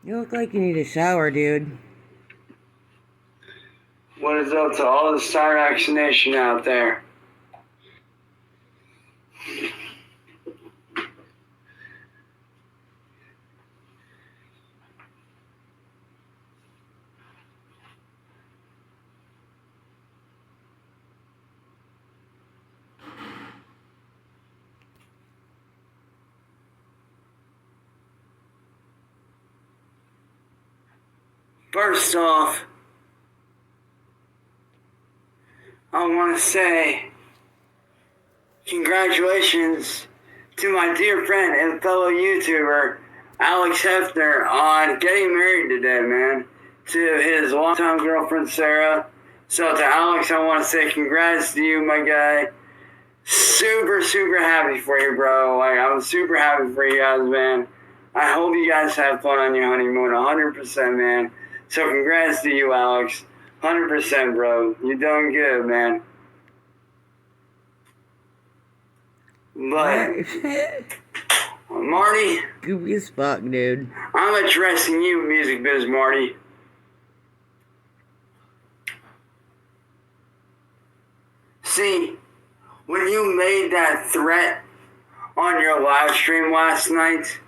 You look like you need a shower, dude. What is up to all the Cyraxx Nation out there? First off, I want to say congratulations to my dear friend and fellow YouTuber, Alex Hefner, on getting married today, man, to his longtime girlfriend, Sarah. So to Alex, I want to say congrats to you, my guy. Super, super happy for you, bro. Like, I'm super happy for you guys, man. I hope you guys have fun on your honeymoon, 100%, man. So congrats to you, Alex. 100%, bro. You're doing good, man. But, Marty, Goofy as fuck, dude. I'm addressing you, Music Biz Marty. See, when you made that threat on your live stream last night,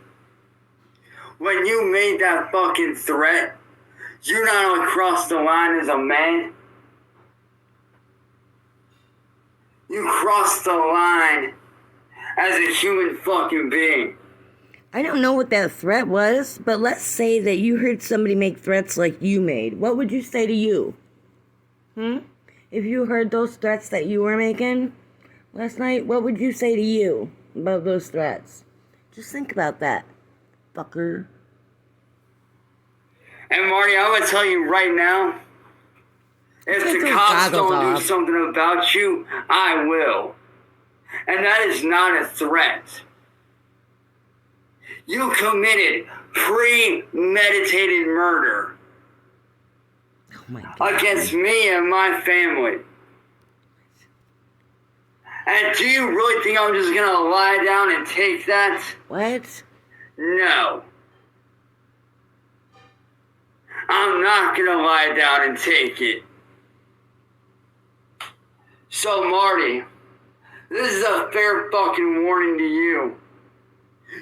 when you made that fucking threat, you not only crossed the line as a man, you crossed the line as a human fucking being. I don't know what that threat was, but let's say that you heard somebody make threats like you made. What would you say to you? If you heard those threats that you were making last night, what would you say to you about those threats? Just think about that, fucker. And Marty, I'm going to tell you right now, if the cops don't do something about you, I will. And that is not a threat. You committed premeditated murder against me and my family. And do you really think I'm just going to lie down and take that? What? No. I'm not going to lie down and take it. So, Marty, this is a fair fucking warning to you.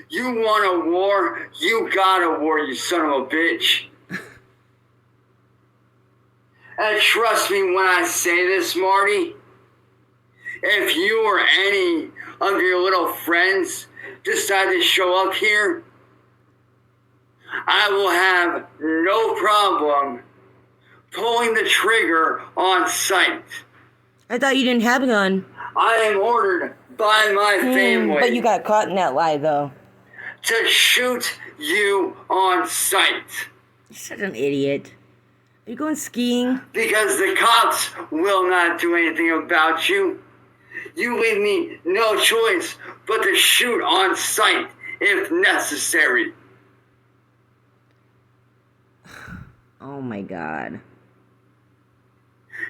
You want a war? You got a war, you son of a bitch. And trust me when I say this, Marty, if you or any of your little friends decide to show up here, I will have no problem pulling the trigger on sight. I thought you didn't have a gun. I am ordered by my family. But you got caught in that lie, though. To shoot you on sight. You're such an idiot. Are you going skiing? Because the cops will not do anything about you. You leave me no choice but to shoot on sight if necessary. Oh my god.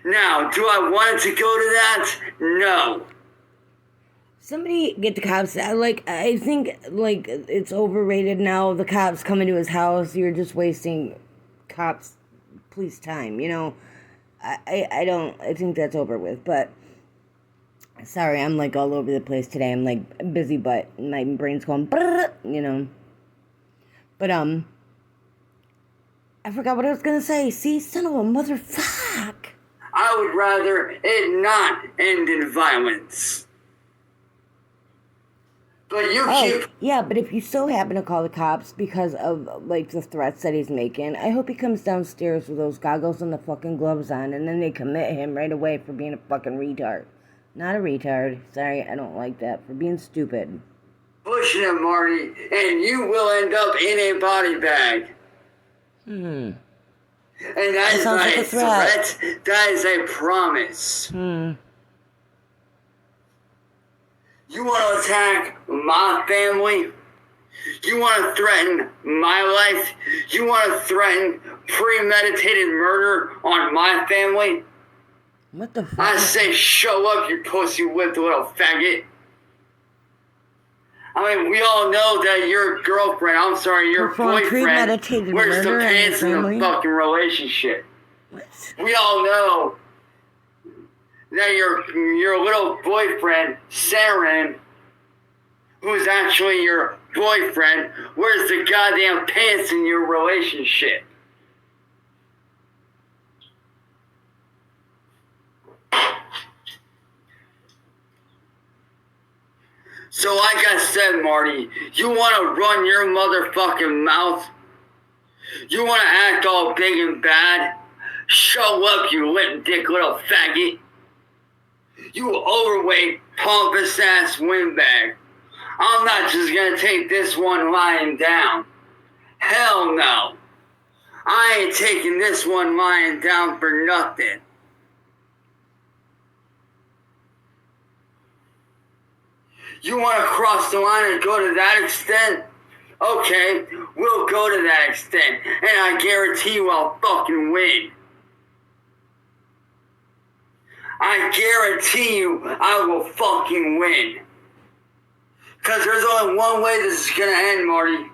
Now, do I want it to go to that? No. Somebody get the cops. I think, it's overrated now. The cops coming to his house. You're just wasting police time, you know? I think that's over with, but... Sorry, I'm, all over the place today. I'm, busy, but my brain's going, you know? But, I forgot what I was gonna say. See, son of a motherfuck. I would rather it not end in violence. But you keep... Yeah, but if you so happen to call the cops because of, the threats that he's making, I hope he comes downstairs with those goggles and the fucking gloves on, and then they commit him right away for being a fucking retard. Not a retard. Sorry, I don't like that. For being stupid. Pushing him, Marty, and you will end up in a body bag. And that is not a threat. That is a promise. You want to attack my family? You want to threaten my life? You want to threaten premeditated murder on my family? What the fuck? I say show up, you pussy whipped little faggot. I mean, we all know that your girlfriend, I'm sorry, your Perform boyfriend premeditated wears the murder on pants your in the family? fucking relationship. What? We all know that your little boyfriend, Saren, who's actually your boyfriend, wears the goddamn pants in your relationship. So like I said, Marty, you want to run your motherfucking mouth? You want to act all big and bad? Show up, you limp dick little faggot. You overweight, pompous ass windbag. I'm not just gonna take this one lying down. Hell no. I ain't taking this one lying down for nothing. You want to cross the line and go to that extent? Okay, we'll go to that extent, and I guarantee you I'll fucking win. I guarantee you I will fucking win. Because there's only one way this is going to end, Marty.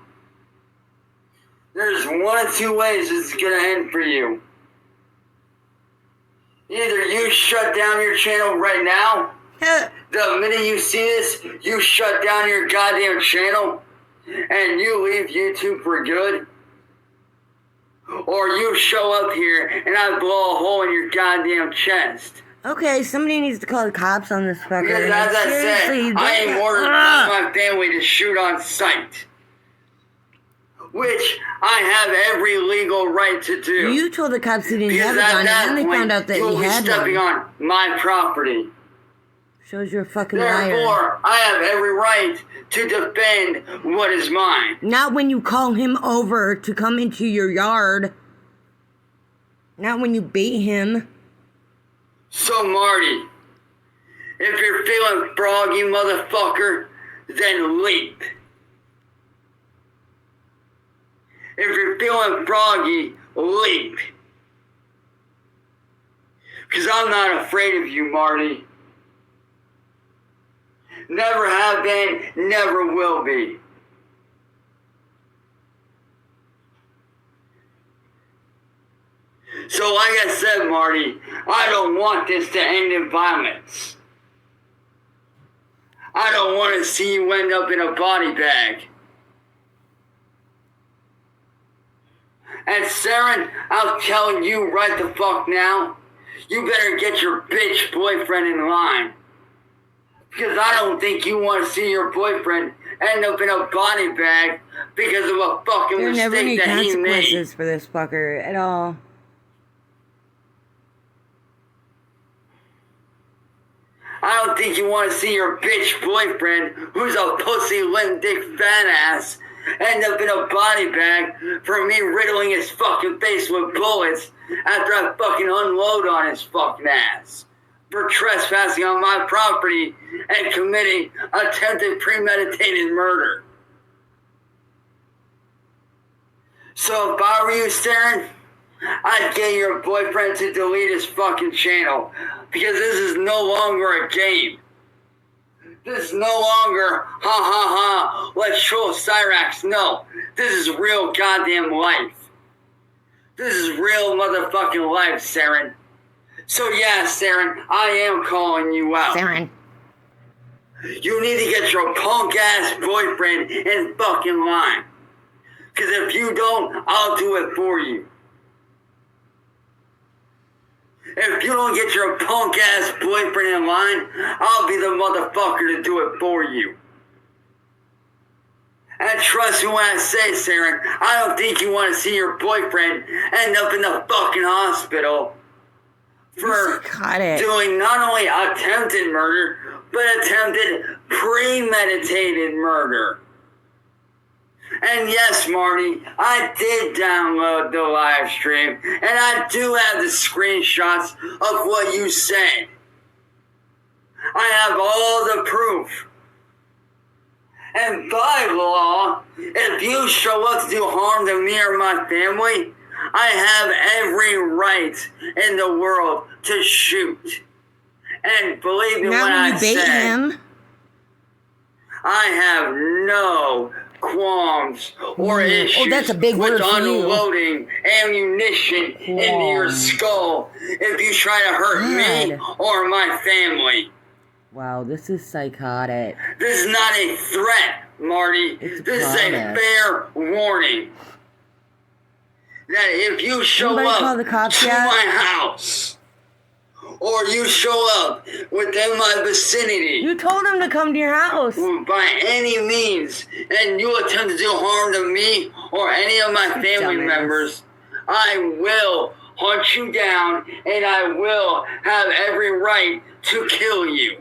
There's one of two ways this is going to end for you. Either you shut down your channel right now. The minute you see this, you shut down your goddamn channel and you leave YouTube for good. Or you show up here and I blow a hole in your goddamn chest. Okay, somebody needs to call the cops on this fucker. Because as I said, I ain't ordered my family to shoot on sight. Which I have every legal right to do. You told the cops he didn't have a gun, and then they found out that he had stepping one. on my property. Shows you're a fucking liar. Therefore, I have every right to defend what is mine. Not when you call him over to come into your yard. Not when you bait him. So, Marty, if you're feeling froggy, motherfucker, then leap. If you're feeling froggy, leap. Because I'm not afraid of you, Marty. Never have been, never will be. So like I said, Marty, I don't want this to end in violence. I don't want to see you end up in a body bag. And Saren, I'm telling you right the fuck now, you better get your bitch boyfriend in line. Because I don't think you want to see your boyfriend end up in a body bag because of a fucking There are never any mistake that he made. consequences for this fucker at all. I don't think you want to see your bitch boyfriend, who's a pussy limp dick fat ass, end up in a body bag for me riddling his fucking face with bullets after I fucking unload on his fucking ass for trespassing on my property and committing attempted premeditated murder. So if I were you, Saren, I'd get your boyfriend to delete his fucking channel, because this is no longer a game. This is no longer, ha ha ha, let's troll Cyraxx. No, this is real goddamn life. This is real motherfucking life, Saren. So yeah, Saren, I am calling you out. Saren. You need to get your punk ass boyfriend in fucking line. Because if you don't, I'll do it for you. If you don't get your punk ass boyfriend in line, I'll be the motherfucker to do it for you. And trust me when I say, Saren, I don't think you want to see your boyfriend end up in the fucking hospital for doing not only attempted murder, but attempted premeditated murder. And yes, Marty, I did download the live stream, and I do have the screenshots of what you said. I have all the proof. And by law, if you show up to do harm to me or my family, I have every right in the world to shoot. And believe me when I say, I have no qualms or issues that's a big with word for you. unloading ammunition into your skull if you try to hurt me or my family. Wow, this is psychotic. This is not a threat, Marty. This is a fair warning. That if you show up to my house, or you show up within my vicinity, you told him to come to your house by any means, and you attempt to do harm to me or any of my family members, I will hunt you down and I will have every right to kill you.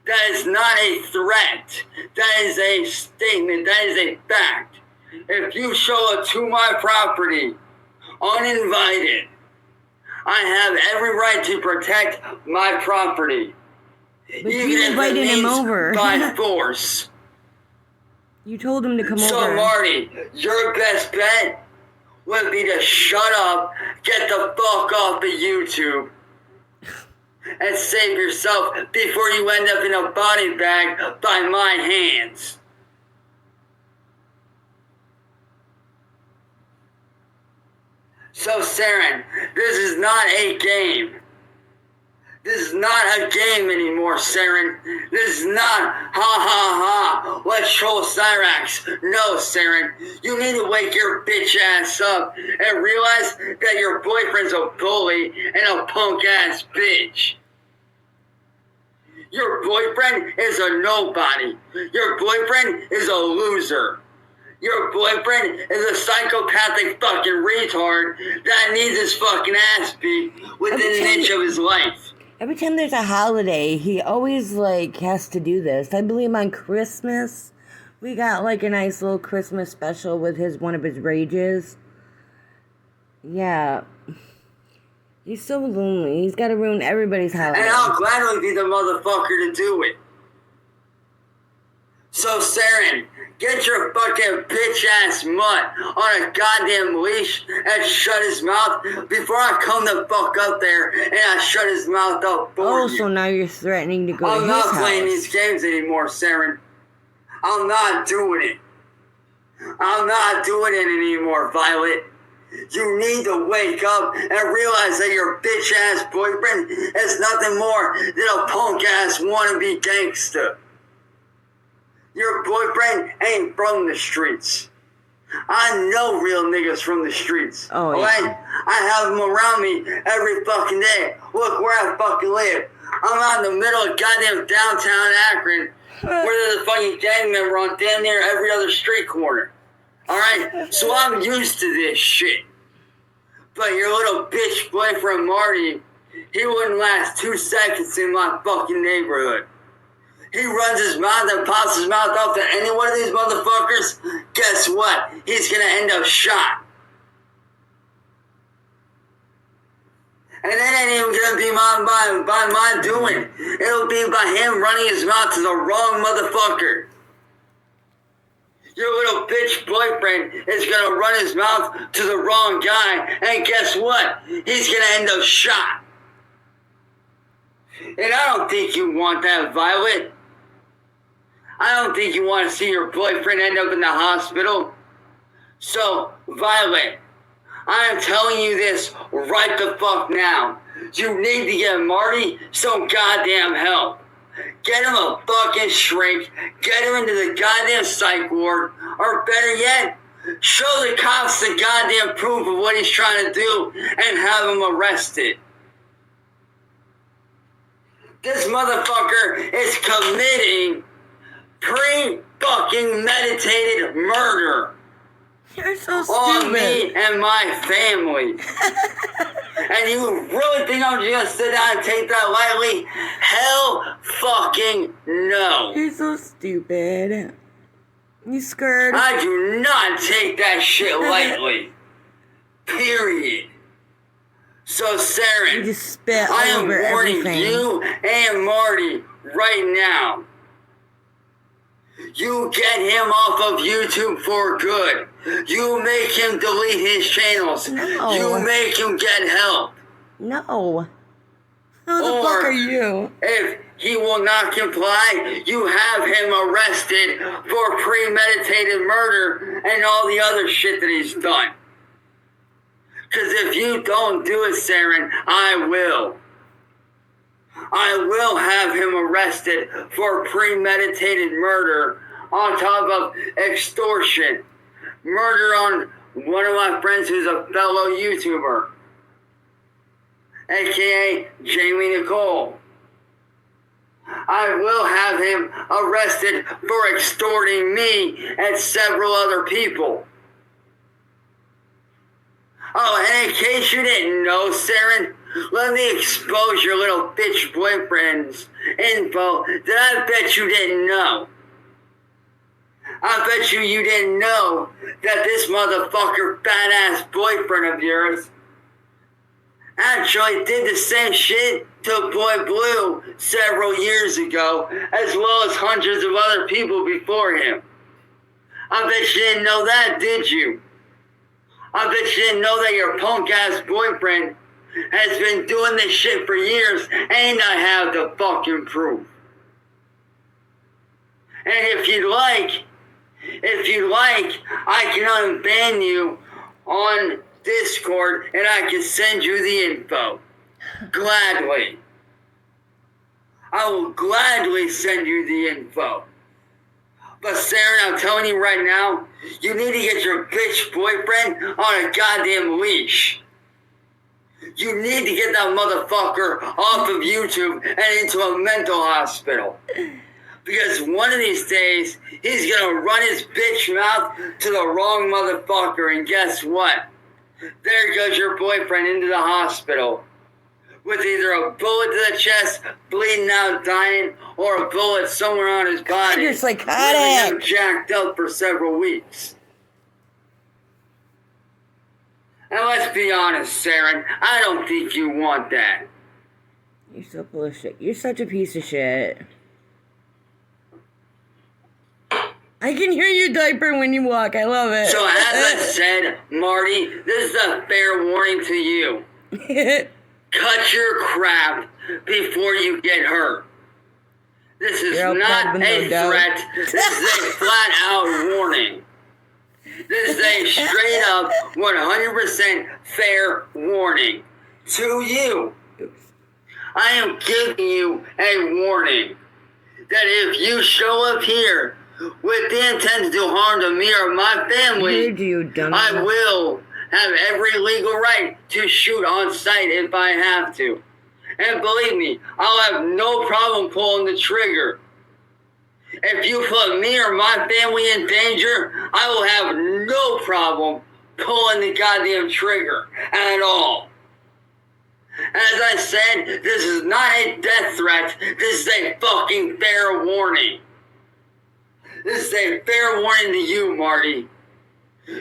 That is not a threat. That is a statement. That is a fact. If you show up to my property uninvited, I have every right to protect my property. But you invited him over. By force. You told him to come over. So, Marty, your best bet would be to shut up, get the fuck off of YouTube, and save yourself before you end up in a body bag by my hands. So, Saren, this is not a game. This is not a game anymore, Saren. This is not ha ha ha, let's troll Cyraxx. No, Saren, you need to wake your bitch ass up and realize that your boyfriend's a bully and a punk ass bitch. Your boyfriend is a nobody. Your boyfriend is a loser. Your boyfriend is a psychopathic fucking retard that needs his fucking ass beat within an inch of his life. Every time there's a holiday, he always, has to do this. I believe on Christmas, we got, a nice little Christmas special with one of his rages. Yeah. He's so lonely. He's got to ruin everybody's holiday. And I'll gladly be the motherfucker to do it. So, Saren, get your fucking bitch-ass mutt on a goddamn leash and shut his mouth before I come the fuck up there and I shut his mouth up for you. So now you're threatening to go to his house. I'm not playing these games anymore, Saren. I'm not doing it. I'm not doing it anymore, Violet. You need to wake up and realize that your bitch-ass boyfriend is nothing more than a punk-ass wannabe gangster. Your boyfriend ain't from the streets. I know real niggas from the streets. Oh, yeah. Alright? I have them around me every fucking day. Look where I fucking live. I'm out in the middle of goddamn downtown Akron where there's a fucking gang member on damn near every other street corner. Alright? So I'm used to this shit. But your little bitch boyfriend Marty, he wouldn't last 2 seconds in my fucking neighborhood. He runs his mouth and pops his mouth off to any one of these motherfuckers. Guess what? He's gonna end up shot. And that ain't even gonna be by my doing. It'll be by him running his mouth to the wrong motherfucker. Your little bitch boyfriend is gonna run his mouth to the wrong guy, and guess what? He's gonna end up shot. And I don't think you want that, Violet. I don't think you want to see your boyfriend end up in the hospital. So, Violet, I am telling you this right the fuck now. You need to get Marty some goddamn help. Get him a fucking shrink. Get him into the goddamn psych ward. Or better yet, show the cops the goddamn proof of what he's trying to do and have him arrested. This motherfucker is committing pre-fucking meditated murder. You're so stupid. On me and my family. And you really think I'm just gonna sit down and take that lightly? Hell fucking no. You're so stupid. You scared? I do not take that shit lightly. Period. So, Saren, you just spit I am over warning everything. you and Marty right now. You get him off of YouTube for good. You make him delete his channels. No. You make him get help. No. Who the fuck are you? If he will not comply, you have him arrested for premeditated murder and all the other shit that he's done. Because if you don't do it, Saren, I will. I will have him arrested for premeditated murder on top of extortion. Murder on one of my friends who's a fellow YouTuber, aka Jamie Nicole. I will have him arrested for extorting me and several other people. Oh, and in case you didn't know, Saren, let me expose your little bitch boyfriend's info that I bet you didn't know. I bet you didn't know that this motherfucker fat-ass boyfriend of yours actually did the same shit to Boy Blue several years ago, as well as hundreds of other people before him. I bet you didn't know that, did you? I bet you didn't know that your punk-ass boyfriend has been doing this shit for years, and I have the fucking proof. And if you'd like, I can unban you on Discord and I can send you the info. Gladly. I will gladly send you the info. But Sarah, I'm telling you right now, you need to get your bitch boyfriend on a goddamn leash. You need to get that motherfucker off of YouTube and into a mental hospital. Because one of these days, he's gonna run his bitch mouth to the wrong motherfucker, and guess what? There goes your boyfriend into the hospital with either a bullet to the chest, bleeding out, dying, or a bullet somewhere on his body. You're psychotic. Him jacked up for several weeks. And let's be honest, Saren, I don't think you want that. You're so full of shit. You're such a piece of shit. I can hear you diaper when you walk. I love it. So as I said, Marty, this is a fair warning to you. Cut your crap before you get hurt. This is not a threat. This is a flat out warning. This is a straight up 100% fair warning to you. I am giving you a warning that if you show up here with the intent to do harm to me or my family, I will have every legal right to shoot on sight if I have to. And believe me, I'll have no problem pulling the trigger. If you put me or my family in danger, I will have no problem pulling the goddamn trigger at all. As I said, this is not a death threat. This is a fucking fair warning. This is a fair warning to you, Marty.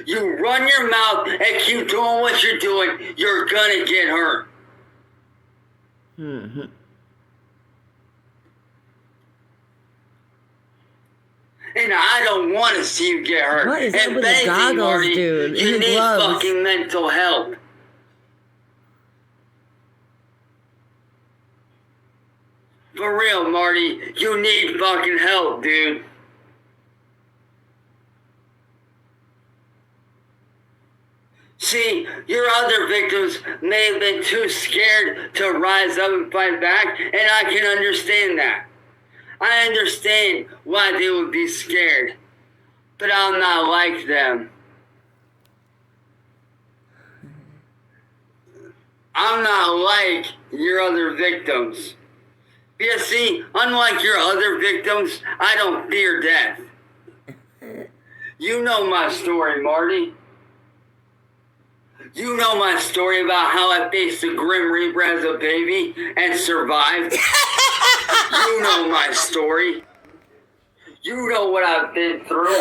You run your mouth and keep doing what you're doing, you're gonna get hurt. Mm-hmm. And I don't want to see you get hurt. What is that with the goggles, Marty, dude? you need fucking mental help. For real, Marty, you need fucking help, dude. See, your other victims may have been too scared to rise up and fight back, and I can understand that. I understand why they would be scared, but I'm not like them. I'm not like your other victims. Because see, unlike your other victims, I don't fear death. You know my story, Marty. You know my story about how I faced the Grim Reaper as a baby and survived. You know my story. You know what I've been through.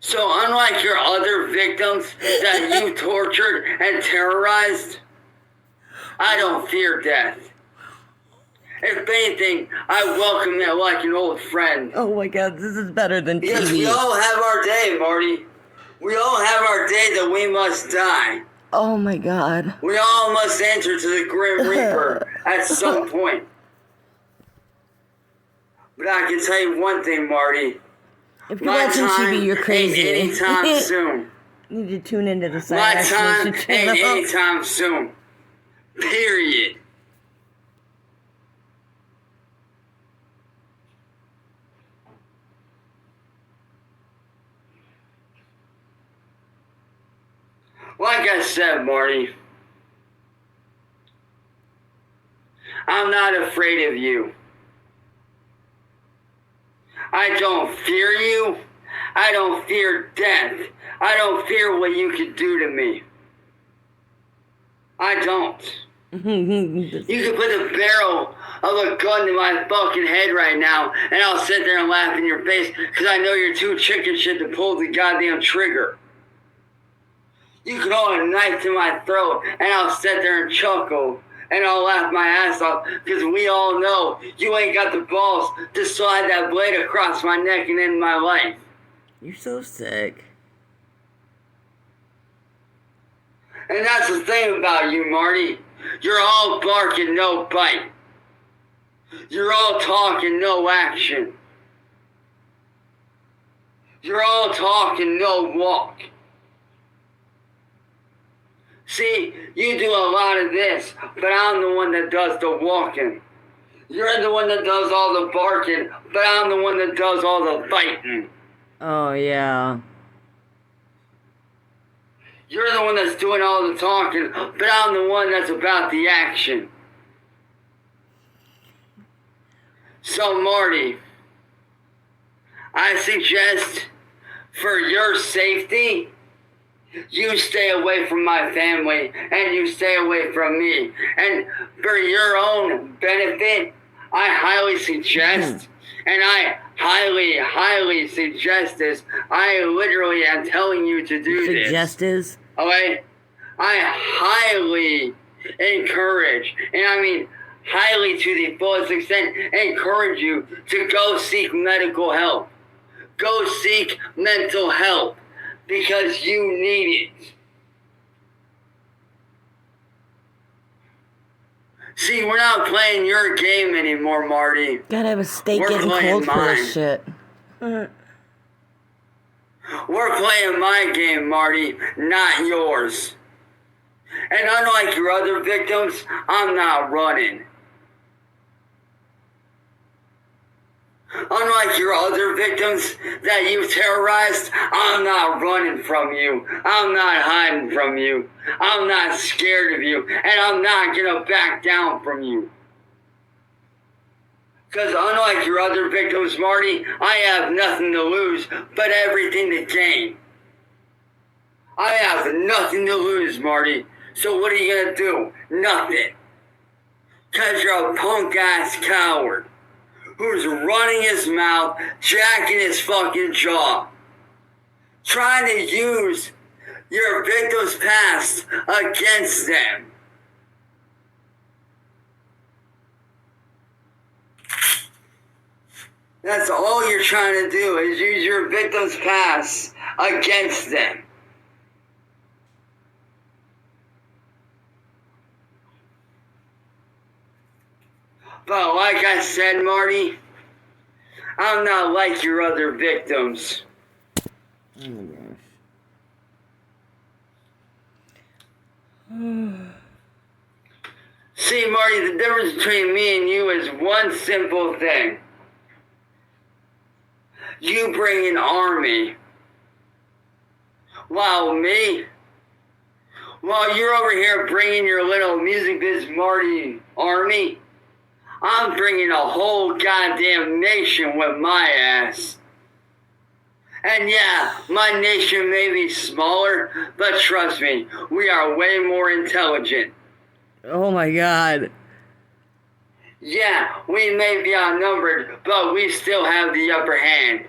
So unlike your other victims that you tortured and terrorized, I don't fear death. If anything, I welcome it like an old friend. Oh my god, this is better than TV. Because we all have our day, Marty. We all have our day that we must die. Oh my God. We all must answer to the Grim Reaper at some point. But I can tell you one thing, Marty. If you're watching TV, you're crazy. Ain't anytime soon. You need to tune into the My Cyraxx time Nation channel. ain't anytime soon. Period. Like I said, Marty, I'm not afraid of you. I don't fear you. I don't fear death. I don't fear what you could do to me. I don't. You could put the barrel of a gun to my fucking head right now, and I'll sit there and laugh in your face because I know you're too chicken shit to pull the goddamn trigger. You can hold a knife to my throat, and I'll sit there and chuckle, and I'll laugh my ass off because we all know you ain't got the balls to slide that blade across my neck and end my life. You're so sick. And that's the thing about you, Marty. You're all bark and no bite. You're all talk and no action. You're all talk and no walk. See, you do a lot of this, but I'm the one that does the walking. You're the one that does all the barking, but I'm the one that does all the fighting. Oh, yeah. You're the one that's doing all the talking, but I'm the one that's about the action. So, Marty, I suggest for your safety, you stay away from my family and you stay away from me. And for your own benefit, I highly suggest, and I highly suggest this. I literally am telling you to do this. Suggest is? Okay? I highly encourage, and I mean highly to the fullest extent, encourage you to go seek medical help. Go seek mental help. Because you need it. See, we're not playing your game anymore, Marty. Gotta have a steak We're getting playing cold for mine. this shit. We're playing my game, Marty, not yours. And unlike your other victims, I'm not running. Unlike your other victims that you've terrorized, I'm not running from you. I'm not hiding from you. I'm not scared of you. And I'm not going to back down from you. Because unlike your other victims, Marty, I have nothing to lose but everything to gain. I have nothing to lose, Marty. So what are you going to do? Nothing. Because you're a punk-ass coward who's running his mouth, jacking his fucking jaw, trying to use your victim's past against them. That's all you're trying to do, is use your victim's past against them. But like I said, Marty, I'm not like your other victims. Oh my gosh. See, Marty, the difference between me and you is one simple thing. You bring an army. While you're over here bringing your little music biz Marty army, I'm bringing a whole goddamn nation with my ass. And yeah, my nation may be smaller, but trust me, we are way more intelligent. Oh my God. Yeah, we may be outnumbered, but we still have the upper hand.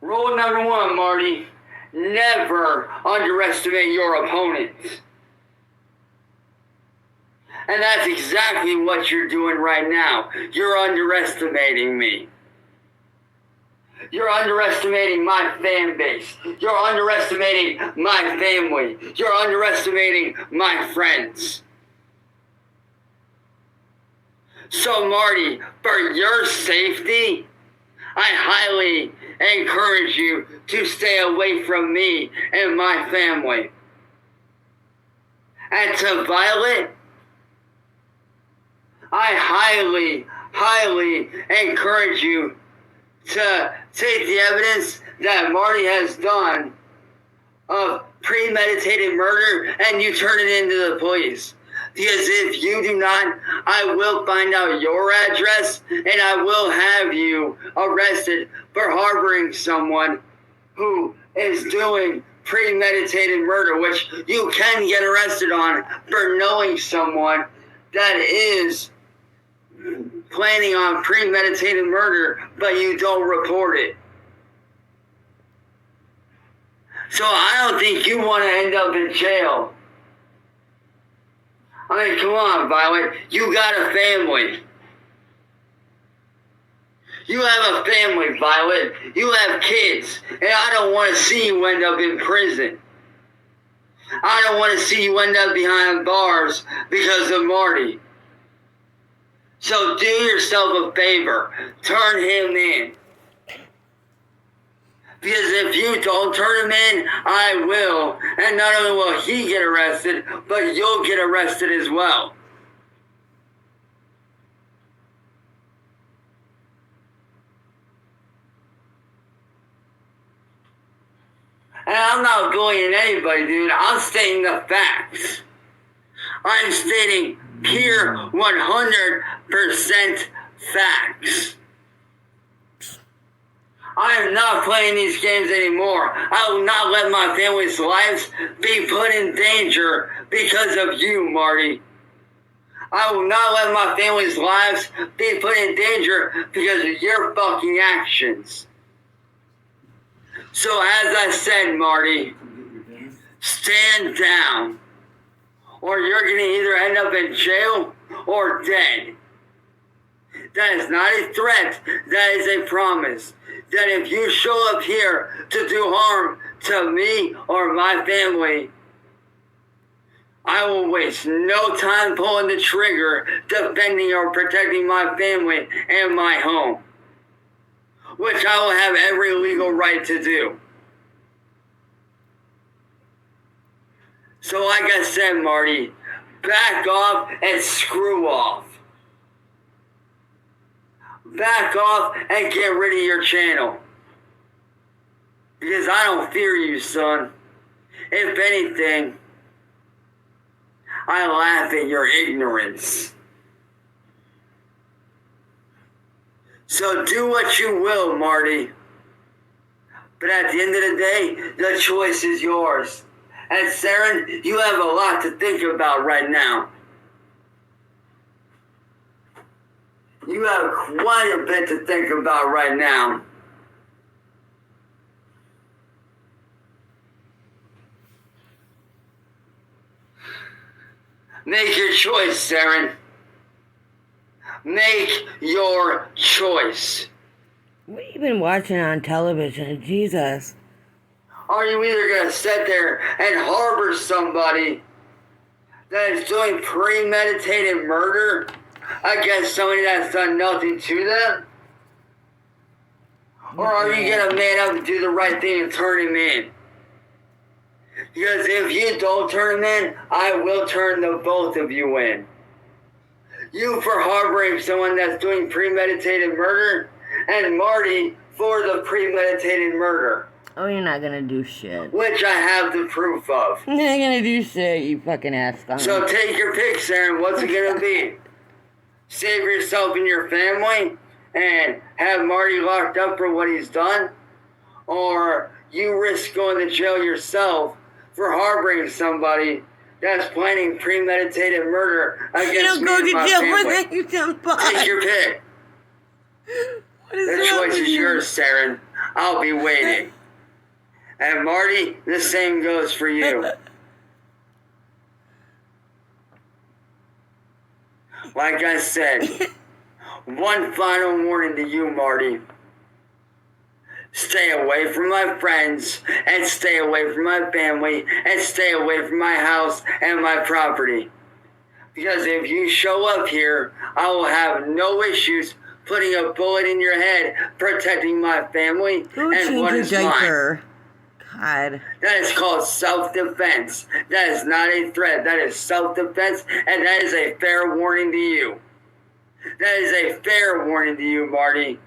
Rule number one, Marty, never underestimate your opponents. And that's exactly what you're doing right now. You're underestimating me. You're underestimating my fan base. You're underestimating my family. You're underestimating my friends. So, Marty, for your safety, I highly encourage you to stay away from me and my family. And to Violet, I highly encourage you to take the evidence that Marty has done of premeditated murder and you turn it into the police. Because if you do not, I will find out your address and I will have you arrested for harboring someone who is doing premeditated murder, which you can get arrested on for knowing someone that is planning on premeditated murder, but you don't report it. So I don't think you want to end up in jail. I mean, come on, Violet. You got a family. You have a family, Violet. You have kids. And I don't want to see you end up in prison. I don't want to see you end up behind bars because of Marty. So do yourself a favor. Turn him in. Because if you don't turn him in, I will. And not only will he get arrested, but you'll get arrested as well. And I'm not bullying anybody, dude. I'm stating the facts. I'm stating pure 100% facts. I am not playing these games anymore. I will not let my family's lives be put in danger because of you, Marty. I will not let my family's lives be put in danger because of your fucking actions. So as I said, Marty, stand down, or you're going to either end up in jail or dead. That is not a threat, that is a promise. That if you show up here to do harm to me or my family, I will waste no time pulling the trigger, defending or protecting my family and my home, which I will have every legal right to do. So like I said, Marty, back off and screw off. Back off and get rid of your channel. Because I don't fear you, son. If anything, I laugh at your ignorance. So do what you will, Marty. But at the end of the day, the choice is yours. And Saren, you have a lot to think about right now. You have quite a bit to think about right now. Make your choice, Saren. Make your choice. What have you been watching on television? Jesus. Are you either going to sit there and harbor somebody that is doing premeditated murder against somebody that's done nothing to them? Or are you going to man up and do the right thing and turn him in? Because if you don't turn him in, I will turn the both of you in. You for harboring someone that's doing premeditated murder, and Marty for the premeditated murder. Oh, you're not gonna do shit. Which I have the proof of. You're not gonna do shit, you fucking ass. So take your pick, Saren. What's it gonna be? Save yourself and your family and have Marty locked up for what he's done? Or you risk going to jail yourself for harboring somebody that's planning premeditated murder against me and my family? Take your pick. The choice is yours, Saren. I'll be waiting. And Marty, the same goes for you. Like I said, one final warning to you, Marty. stay away from my friends, and stay away from my family, and stay away from my house and my property. Because if you show up here, I will have no issues putting a bullet in your head, protecting my family and what is mine. God. That is called self-defense. That is not a threat. That is self-defense, and that is a fair warning to you. That is a fair warning to you, Marty.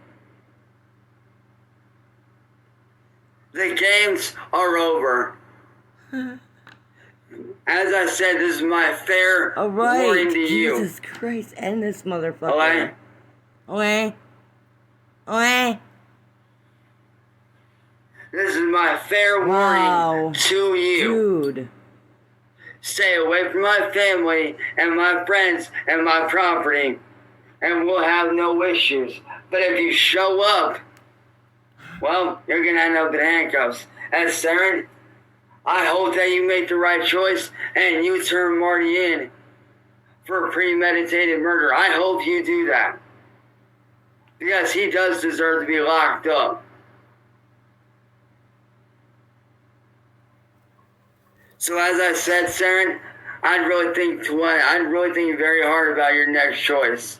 The games are over. As I said, this is my fair warning to you. Jesus Christ, end this motherfucker. Okay? Okay? Okay? This is my fair warning to you. Dude. Stay away from my family and my friends and my property, and we'll have no issues. But if you show up, well, you're going to end up in handcuffs. And Saren, I hope that you make the right choice and you turn Marty in for premeditated murder. I hope you do that. Because he does deserve to be locked up. So as I said, Saren, I'd really think very hard about your next choice.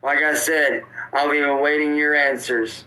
Like I said, I'll be awaiting your answers.